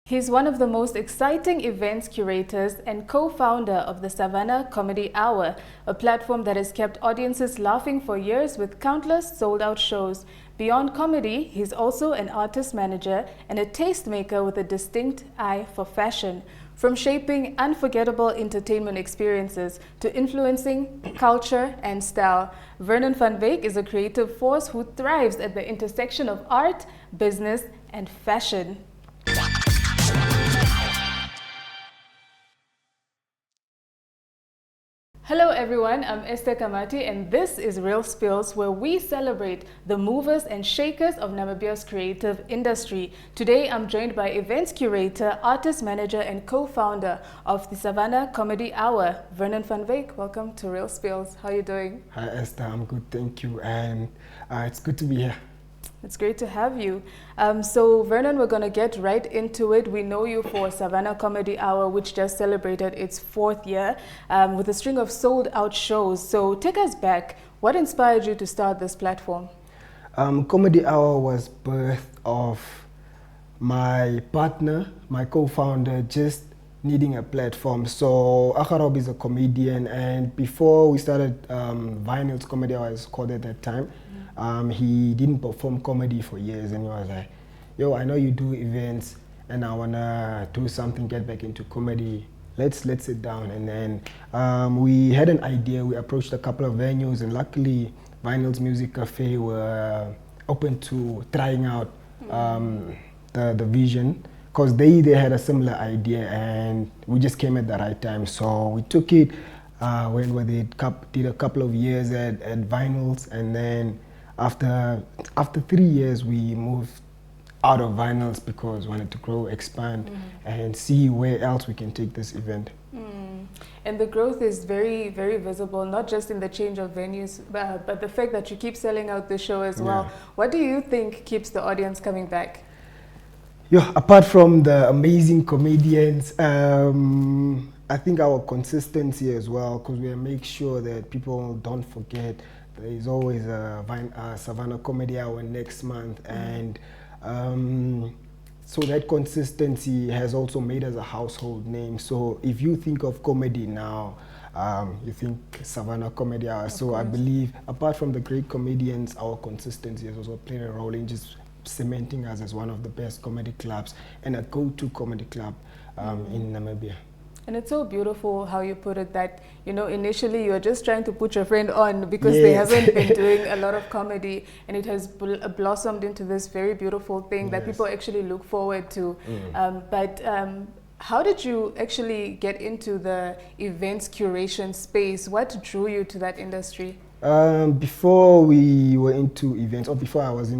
He's one of the most exciting events curators and co-founder of the Savannah Comedy Hour, a platform that has kept audiences laughing for years with countless sold-out shows. Beyond comedy, he's also an artist manager and a tastemaker with a distinct eye for fashion. From shaping unforgettable entertainment experiences to influencing culture and style, Vernon van Wyk is a creative force who thrives at the intersection of art, business, and fashion. Hello everyone, I'm Esther Kamati and this is Real Spills, where we celebrate the movers and shakers of Namibia's creative industry. Today I'm joined by events curator, artist manager and co-founder of the Savannah Comedy Hour, Vernon van Wyk. Welcome to Real Spills. How are you doing? Hi Esther, I'm good, thank you, and it's good to be here. It's great to have you. So Vernon, we're going to get right into it. We know you for Savannah Comedy Hour, which just celebrated its 4th year with a string of sold-out shows. So take us back. What inspired you to start this platform? Comedy Hour was birthed of my partner, my co-founder, just needing a platform. So Akharob is a comedian, and before we started Vinyl's Comedy Hour, as called at that time, he didn't perform comedy for years, and he was like, yo, I know you do events and I wanna do something, get back into comedy. Let's sit down. And then we had an idea. We approached a couple of venues, and luckily Vinyl's Music Cafe were open to trying out the vision, because they had a similar idea, and we just came at the right time. So we took it, went with it, did a couple of years at Vinyl's, and then after 3 years we moved out of Vinyl's because we wanted to grow, expand, and see where else we can take this event. And the growth is very, very visible, not just in the change of venues, but the fact that you keep selling out the show as well. What do you think keeps the audience coming back? Yeah, apart from the amazing comedians, I think our consistency as well, because we make sure that people don't forget there is always a Savannah Comedy Hour next month, and so that consistency has also made us a household name. So if you think of comedy now, you think Savannah Comedy Hour. So I believe, apart from the great comedians, our consistency has also played a role in just cementing us as one of the best comedy clubs and a go-to comedy club in Namibia. And it's so beautiful how you put it that, you know, initially you're just trying to put your friend on because they haven't been doing a lot of comedy, and it has blossomed into this very beautiful thing that people actually look forward to. But how did you actually get into the events curation space? What drew you to that industry? Before we were into events, or before I was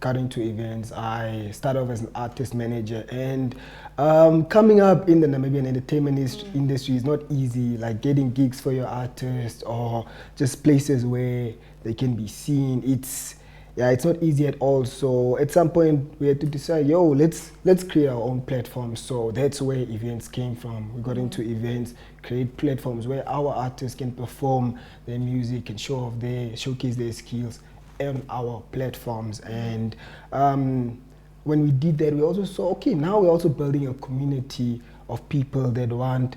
got into events, I started off as an artist manager, and coming up in the Namibian entertainment industry is not easy, like getting gigs for your artists or just places where they can be seen. It's not easy at all. So at some point we had to decide, yo, let's create our own platform. So that's where events came from. We got into events, create platforms where our artists can perform their music and showcase their skills on our platforms. And when we did that, we also saw, okay, now we're also building a community of people that want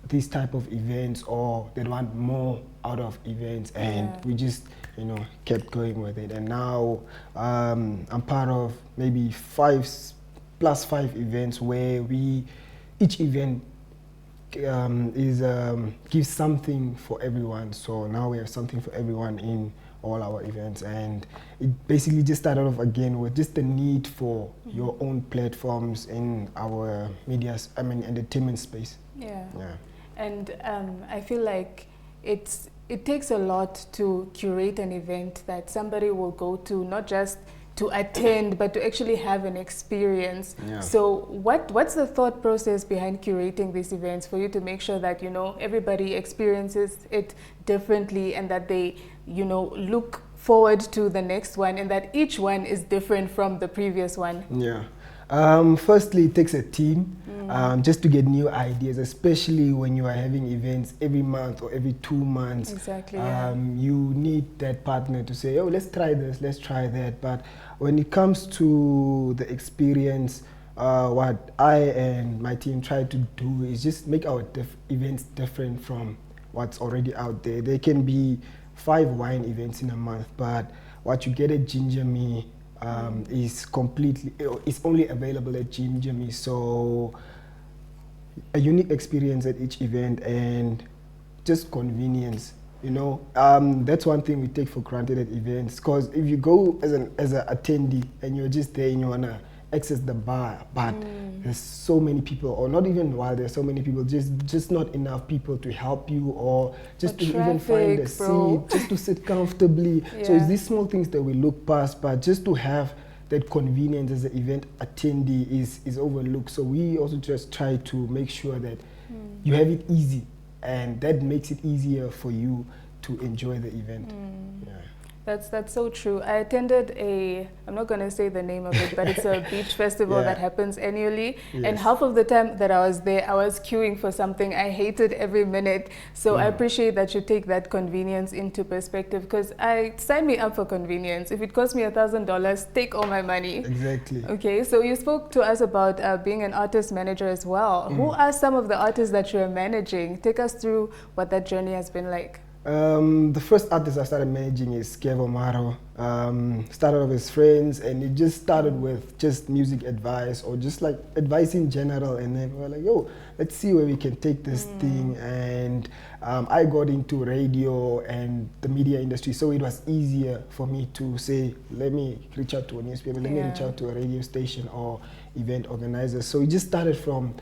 these type of events, or that want more out of events, and we just kept going with it. And now I'm part of maybe 5+ events where each event gives something for everyone. So now we have something for everyone in all our events, and it basically just started off again with just the need for your own platforms in our entertainment space. And I feel like it takes a lot to curate an event that somebody will go to, not just to attend, but to actually have an experience. So what's the thought process behind curating these events for you to make sure that, everybody experiences it differently, and that they, look forward to the next one, and that each one is different from the previous one? Firstly, it takes a team just to get new ideas, especially when you are having events every month or every 2 months. Exactly. You need that partner to say, oh, let's try this, let's try that. But when it comes to the experience, what I and my team try to do is just make our events different from what's already out there. There can be 5 wine events in a month, but what you get at Ginger Me is completely, it's only available at Ginger Me. So a unique experience at each event and just convenience. You know, that's one thing we take for granted at events. Because if you go as an attendee and you're just there and you wanna access the bar, but there's so many people, or not even while there's so many people, just not enough people to help you, or just to even find a seat, just to sit comfortably. So it's these small things that we look past, but just to have that convenience as an event attendee is overlooked. So we also just try to make sure that you have it easy, and that makes it easier for you to enjoy the event. Yeah. That's so true. I attended I'm not going to say the name of it, but it's a beach festival that happens annually. Yes. And half of the time that I was there, I was queuing for something. I hated every minute. So I appreciate that you take that convenience into perspective, because I sign me up for convenience. If it costs me $1,000, take all my money. Exactly. Okay, so you spoke to us about being an artist manager as well. Who are some of the artists that you're managing? Take us through what that journey has been like. The first artist I started managing is Kevo Maro. Started off as friends, and it just started with just music advice, or just like advice in general, and then we were like, yo, let's see where we can take this thing. And I got into radio and the media industry, so it was easier for me to say, let me reach out to a newspaper, let me reach out to a radio station or event organizers. So it just started from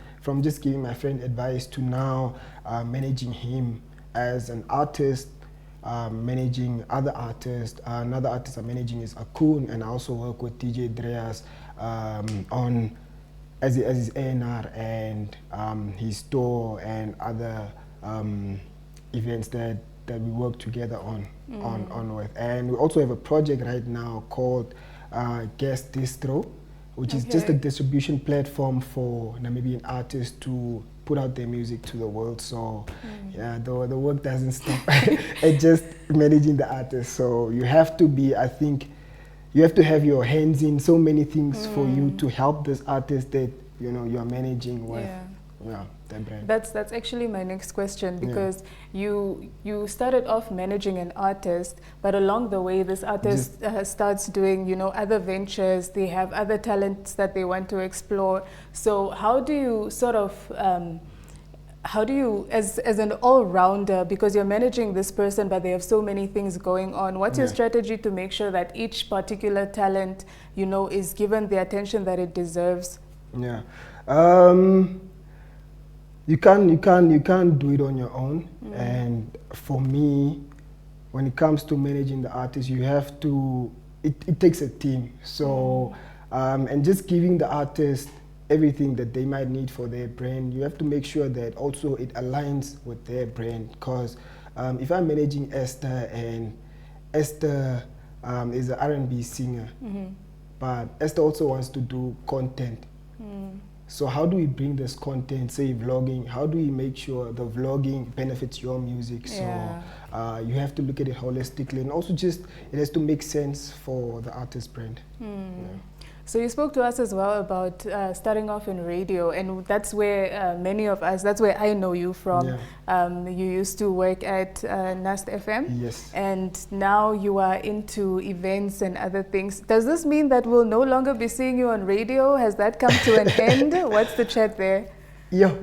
just giving my friend advice to now managing him as an artist, managing other artists. Another artist I'm managing is Akun, and I also work with DJ Dreas on as his A&R and his tour and other events that we work together on with. And we also have a project right now called Guest Distro, which is just a distribution platform for Namibian artists to put out their music to the world. So yeah, the work doesn't stop at just managing the artists. So you have to be, I think, you have to have your hands in so many things for you to help this artist that you're managing with. Yeah, that brand. That's actually my next question, because you started off managing an artist, but along the way this artist starts doing other ventures. They have other talents that they want to explore. So how do you sort of as an all-rounder, because you're managing this person but they have so many things going on, what's your strategy to make sure that each particular talent is given the attention that it deserves? Yeah. You can't do it on your own. And for me, when it comes to managing the artist, you have to, it takes a team. So, and just giving the artist everything that they might need for their brand, you have to make sure that also it aligns with their brand. Because if I'm managing Esther, and Esther is an R&B singer, but Esther also wants to do content. So how do we bring this content, say vlogging, how do we make sure the vlogging benefits your music? So you have to look at it holistically, and also just it has to make sense for the artist brand. So you spoke to us as well about starting off in radio, and that's where many of us, that's where I know you from. You used to work at Nast FM. Yes. And now you are into events and other things. Does this mean that we'll no longer be seeing you on radio? Has that come to an end? What's the chat there? Yeah.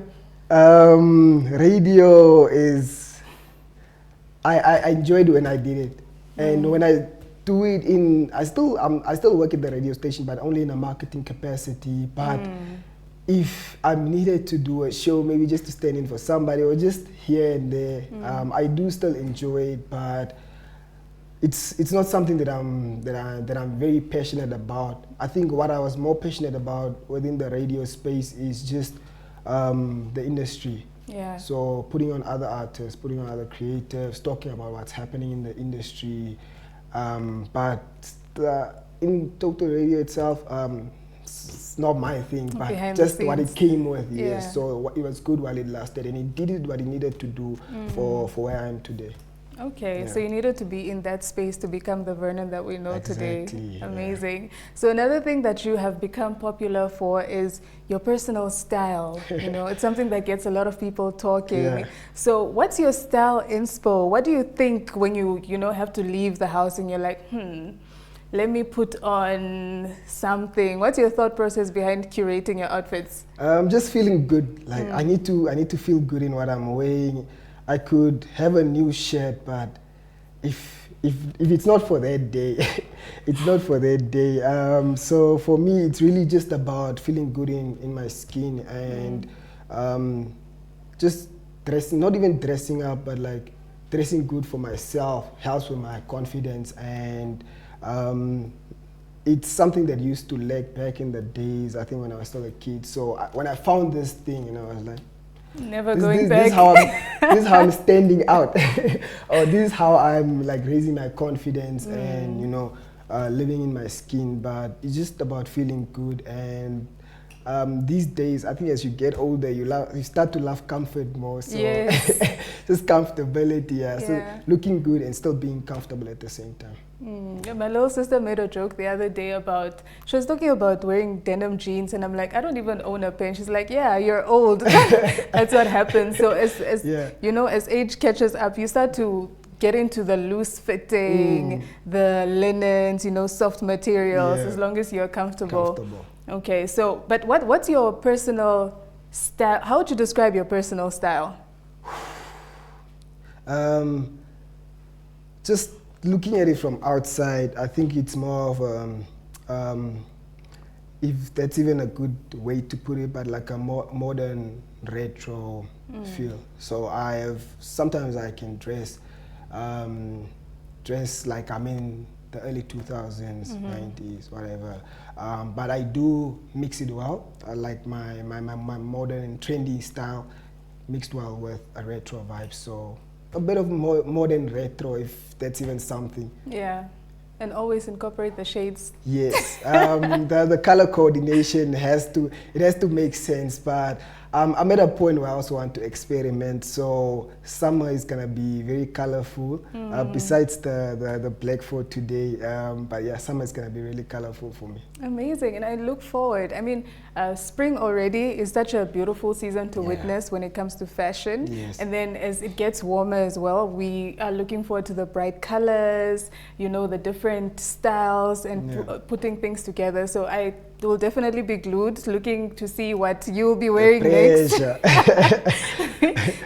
Radio is, I enjoyed when I did it. And when I do it I still work at the radio station, but only in a marketing capacity. But if I'm needed to do a show, maybe just to stand in for somebody or just here and there, I do still enjoy it, but it's not something that I'm very passionate about. I think what I was more passionate about within the radio space is just the industry. Yeah. So putting on other artists, putting on other creatives, talking about what's happening in the industry. But in total radio itself, it's not my thing, but behind just what it came with. Yes. So it was good while it lasted, and it did what it needed to do for where I am today. Okay, Yeah. so you needed to be in that space to become the Vernon that we know today. Exactly, yeah. Amazing. So another thing that you have become popular for is your personal style. You know, it's something that gets a lot of people talking. Yeah. So what's your style inspo? What do you think when you know, have to leave the house and you're like, let me put on something? What's your thought process behind curating your outfits? Just feeling good. Like I need to feel good in what I'm wearing. I could have a new shirt, but if it's not for that day, it's not for that day. So for me, it's really just about feeling good in my skin and just dressing, not even dressing up, but like dressing good for myself helps with my confidence and. It's something that used to lack back in the days, I think when I was still a kid. So when I found this thing, you know, I was like, Never going back. This is how I'm standing out. Or this is how I'm like raising my confidence and, you know, living in my skin. But it's just about feeling good. And these days, I think as you get older, you start to love comfort more. So Yes. just comfortability. Yeah. Yeah. So looking good and still being comfortable at the same time. Yeah, my little sister made a joke the other day about, she was talking about wearing denim jeans and I'm like, I don't even own a pair. She's like, yeah, you're old. That's what happens. So as Yeah. you know, as age catches up, you start to get into the loose fitting, the linens, you know, soft materials, Yeah. as long as you're comfortable. Okay, so, but what's your personal style? How would you describe your personal style? Just looking at it from outside, I think it's more of if that's even a good way to put it, but like a more modern retro feel. So sometimes I can dress like I'm in the early 2000s, 90s, whatever. But I do mix it well. I like my modern and trendy style mixed well with a retro vibe. So a bit of modern retro, if that's even something. Yeah, and always incorporate the shades. Yes, the color coordination has to make sense, but I'm at a point where I also want to experiment. So summer is gonna be very colorful. Besides the black for today, but yeah, summer is gonna be really colorful for me. Amazing, and I look forward. I mean, spring already is such a beautiful season to witness when it comes to fashion. Yes. And then as it gets warmer as well, we are looking forward to the bright colors, you know, the different styles and putting things together. So I will definitely be glued looking to see what you'll be wearing next.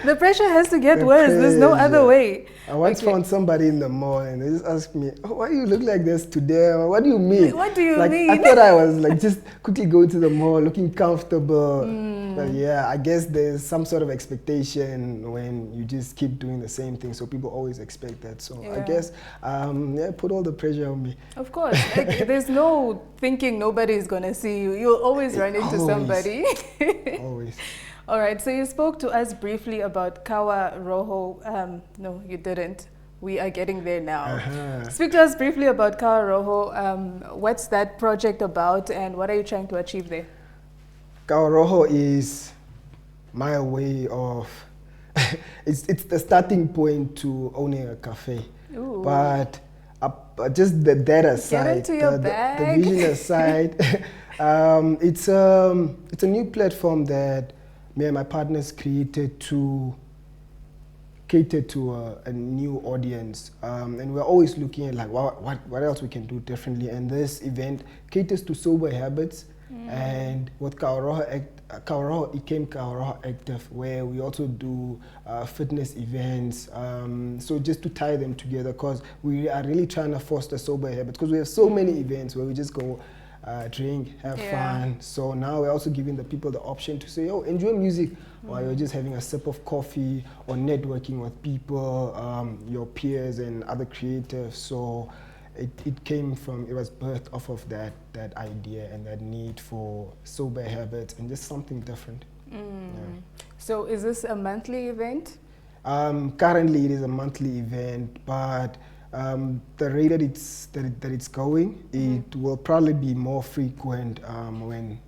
The pressure has to get worse. There's no other way. I once found somebody in the mall and they just asked me, oh, why do you look like this today? What do you mean? What do you mean? I thought I was like just quickly going to the mall, looking comfortable. But yeah, I guess there's some sort of expectation when you just keep doing the same thing. So people always expect that. So I guess, put all the pressure on me. Of course. Like, there's no thinking nobody's going to see you. You'll always run into somebody. Always. All right, so you spoke to us briefly about Kawa Roho. No, you didn't. We are getting there now. Speak to us briefly about Kawa Roho. What's that project about and what are you trying to achieve there? Kawa Roho is my way of, it's the starting point to owning a cafe. Ooh. But just the data side, the vision aside, it's a new platform that me and my partners created to cater to a new audience, and we're always looking at like what else we can do differently. And this event caters to sober habits, and with Kawa Roho, it came Kawa Roho Active, where we also do fitness events. So just to tie them together, because we are really trying to foster sober habits, because we have so many events where we just go drink, have fun. So now we're also giving the people the option to say, oh, enjoy music while you're just having a sip of coffee or networking with people, your peers and other creatives. So it was birthed off of that idea and that need for sober habits and just something different. So is this a monthly event? Currently it is a monthly event, but the rate that it's going, it will probably be more frequent when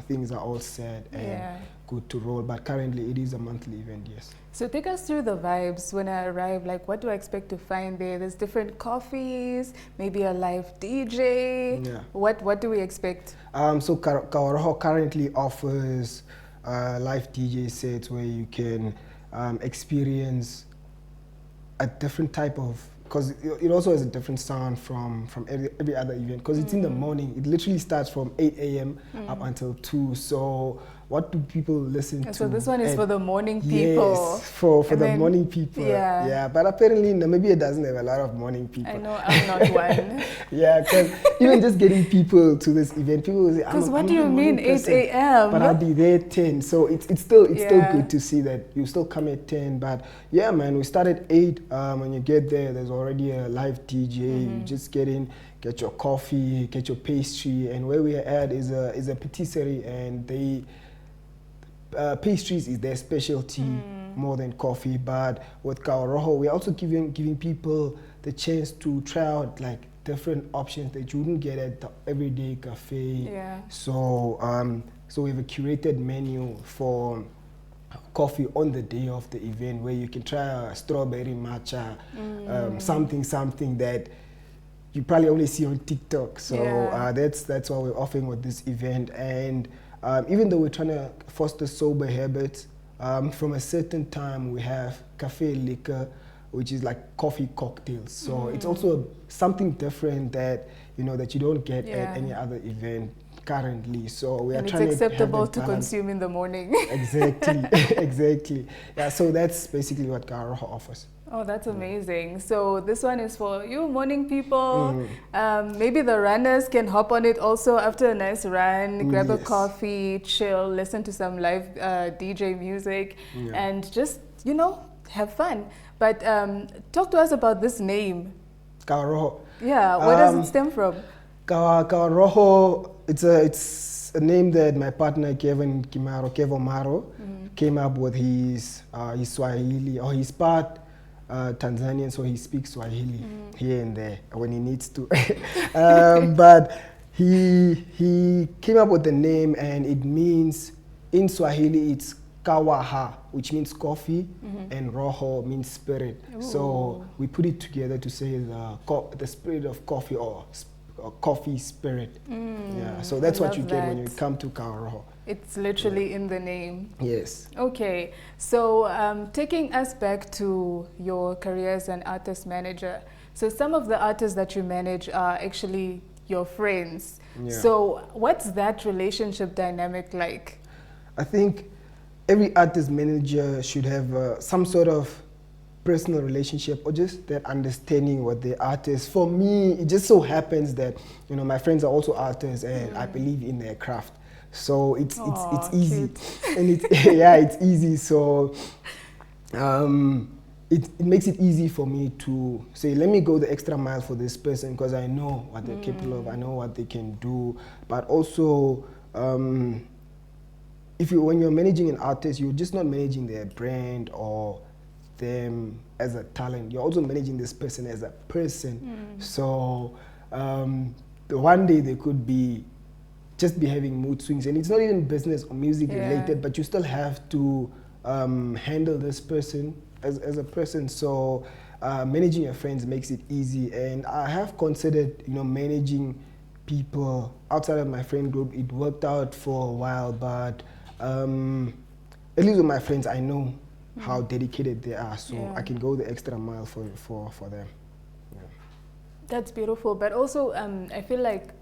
things are all set and good to roll. But currently it is a monthly event, yes. So take us through the vibes when I arrive. Like, what do I expect to find there? There's different coffees, maybe a live DJ. Yeah. What do we expect? So Kawaroho currently offers live DJ sets where you can experience a different type of, because it also has a different sound from every other event, because it's in the morning. It literally starts from 8 a.m. up until 2. So what do people listen to? So this one is for the morning people. Yes, for the morning people. Yeah, but apparently Namibia doesn't have a lot of morning people. I know, I'm not one. Yeah, because even just getting people to this event, people will say, because what do you mean 8 a.m.? But I'll be there at 10. So it's still good to see that you still come at 10. But yeah, man, we start at 8. When you get there, there's already a live DJ. You just get in, get your coffee, get your pastry. And where we are at is a patisserie, and they pastries is their specialty more than coffee. But with Kawaroho, we're also giving people the chance to try out like different options that you wouldn't get at the everyday cafe. Yeah. So we have a curated menu for coffee on the day of the event, where you can try a strawberry matcha, something that you probably only see on TikTok. So that's what we're offering with this event. And even though we're trying to foster sober habits, from a certain time we have cafe liquor, which is like coffee cocktails. So it's also something different that that you don't get at any other event currently. So we are trying to. It's acceptable to consume in the morning. Exactly. Yeah. So that's basically what Kawaroho offers. Oh, that's amazing. So this one is for you morning people. Maybe the runners can hop on it also after a nice run, grab a coffee, chill, listen to some live DJ music, and just, have fun. But talk to us about this name. Kawaroho. Yeah, where does it stem from? Kawaroho, it's a name that my partner Kevin Kevo Maro came up with. His Swahili, or he's part Tanzanian, so he speaks Swahili here and there when he needs to. But he came up with the name, and it means, in Swahili it's Kawaha, which means coffee, and Roho means spirit. Ooh. So we put it together to say the spirit of coffee, or coffee spirit. Yeah, so that's what you get when you come to Kawaroho. It's literally in the name. Yes. Okay, so taking us back to your career as an artist manager. So some of the artists that you manage are actually your friends. Yeah. So what's that relationship dynamic like? I think every artist manager should have some sort of personal relationship, or just that understanding what the artist. For me, it just so happens that my friends are also artists, and I believe in their craft. So it's easy, and it's easy. So it makes it easy for me to say, let me go the extra mile for this person, because I know what they're capable of, I know what they can do. But also, when you're managing an artist, you're just not managing their brand or them as a talent. You're also managing this person as a person. So one day they could be having mood swings, and it's not even business or music related, but you still have to handle this person as a person. So managing your friends makes it easy. And I have considered managing people outside of my friend group. It worked out for a while, but at least with my friends, I know how dedicated they are, so I can go the extra mile for them. Yeah. That's beautiful. But also, I feel like,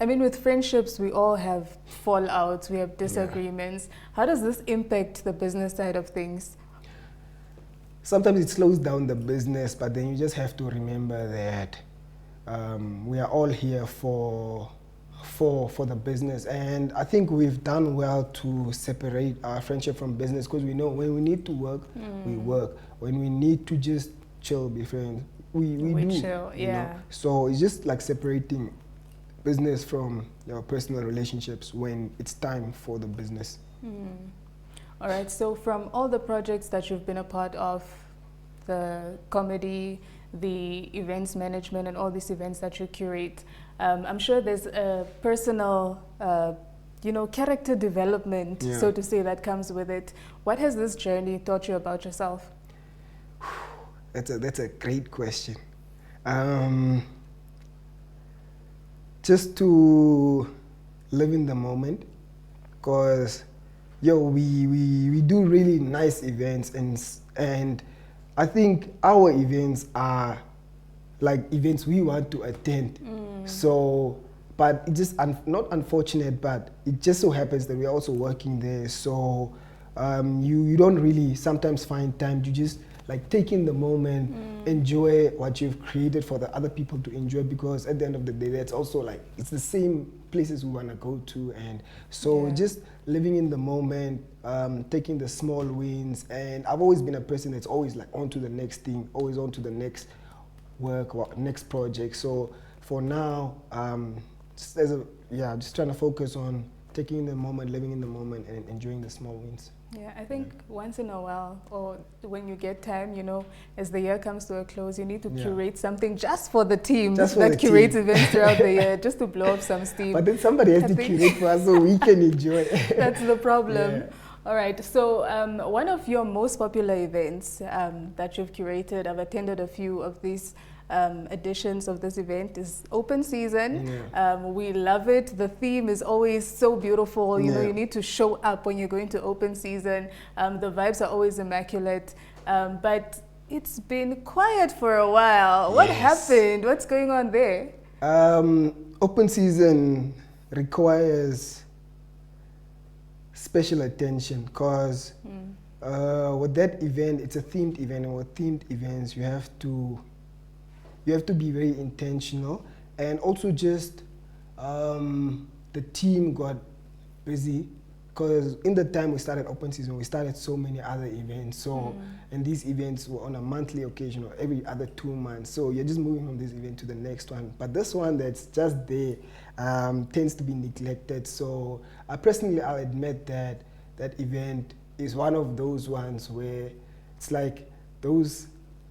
with friendships, we all have fallouts, we have disagreements. How does this impact the business side of things? Sometimes it slows down the business, but then you just have to remember that we are all here for the business. And I think we've done well to separate our friendship from business, because we know when we need to work, we work. When we need to just chill, be friends, we do. Chill, So it's just like separating business from your personal relationships when it's time for the business. All right, so from all the projects that you've been a part of, the comedy, the events management, and all these events that you curate, I'm sure there's a personal character development, Yeah. so to say, that comes with it. What has this journey taught you about yourself? That's a great question. Just to live in the moment, because we do really nice events, and I think our events are like events we want to attend. So, but it just not unfortunate, but it just so happens that we're also working there. So you don't really sometimes find time to just like take in the moment, enjoy what you've created for the other people to enjoy, because at the end of the day, that's also like, it's the same places we want to go to. And so just living in the moment, taking the small wins. And I've always been a person that's always like on to the next thing, always on to the next work or next project. So for now, just trying to focus on taking in the moment, living in the moment, and enjoying the small wins. Yeah, I think once in a while, or when you get time, as the year comes to a close, you need to curate something just for the team that curates events throughout the year, just to blow up some steam. But then somebody has to curate for us so we can enjoy. That's the problem. Yeah. All right, so one of your most popular events that you've curated, I've attended a few of these editions of this event, is open season. We love it. The theme is always so beautiful. You need to show up when you're going to open season. The vibes are always immaculate. But it's been quiet for a while. What happened? What's going on there? Open season requires special attention, because with that event, it's a themed event, and with themed events, you have to be very intentional. And also just the team got busy, because in the time we started open season, we started so many other events. So and these events were on a monthly occasion or every other 2 months. So you're just moving from this event to the next one. But this one that's just there tends to be neglected. So I'll admit that that event is one of those ones where it's like those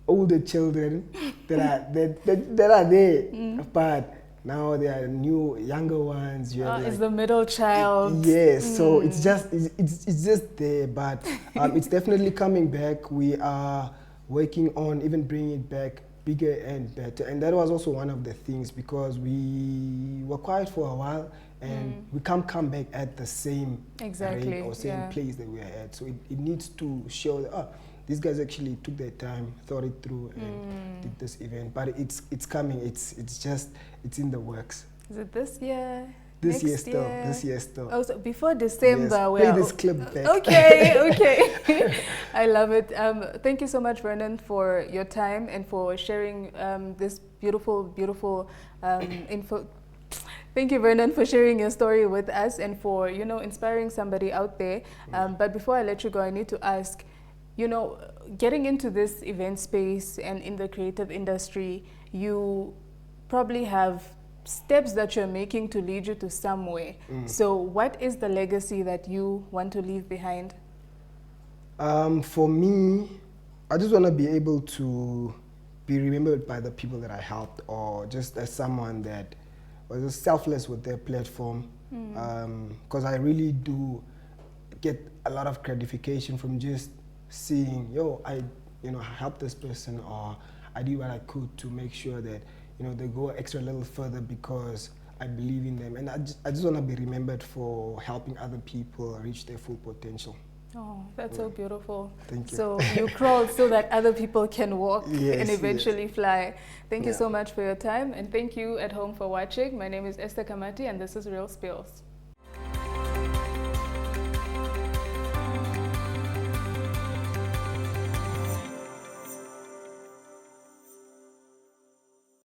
older children that are there, but now there are younger ones. It's the middle child. Yes, so it's just there, but it's definitely coming back. We are working on even bringing it back bigger and better, and that was also one of the things, because we were quiet for a while, and we can't come back at the same rate or same place that we are at. So it needs to show that these guys actually took their time, thought it through, and did this event. But it's coming. It's in the works. Is it this year? This year still. Oh, so before December. Yes. Play this clip back. Okay. I love it. Thank you so much, Vernon, for your time and for sharing this beautiful info. Thank you, Vernon, for sharing your story with us and for, inspiring somebody out there. But before I let you go, I need to ask, getting into this event space and in the creative industry, you probably have steps that you're making to lead you to somewhere. So what is the legacy that you want to leave behind? For me, I just want to be able to be remembered by the people that I helped, or just as someone that was just selfless with their platform. Because I really do get a lot of gratification from just seeing, I helped this person, or I did what I could to make sure that they go extra little further because I believe in them. And I just want to be remembered for helping other people reach their full potential. Oh, that's so beautiful. Thank you. So you crawled so that other people can walk and eventually fly. Thank you so much for your time, and thank you at home for watching. My name is Esther Kamati, and this is Real Spills.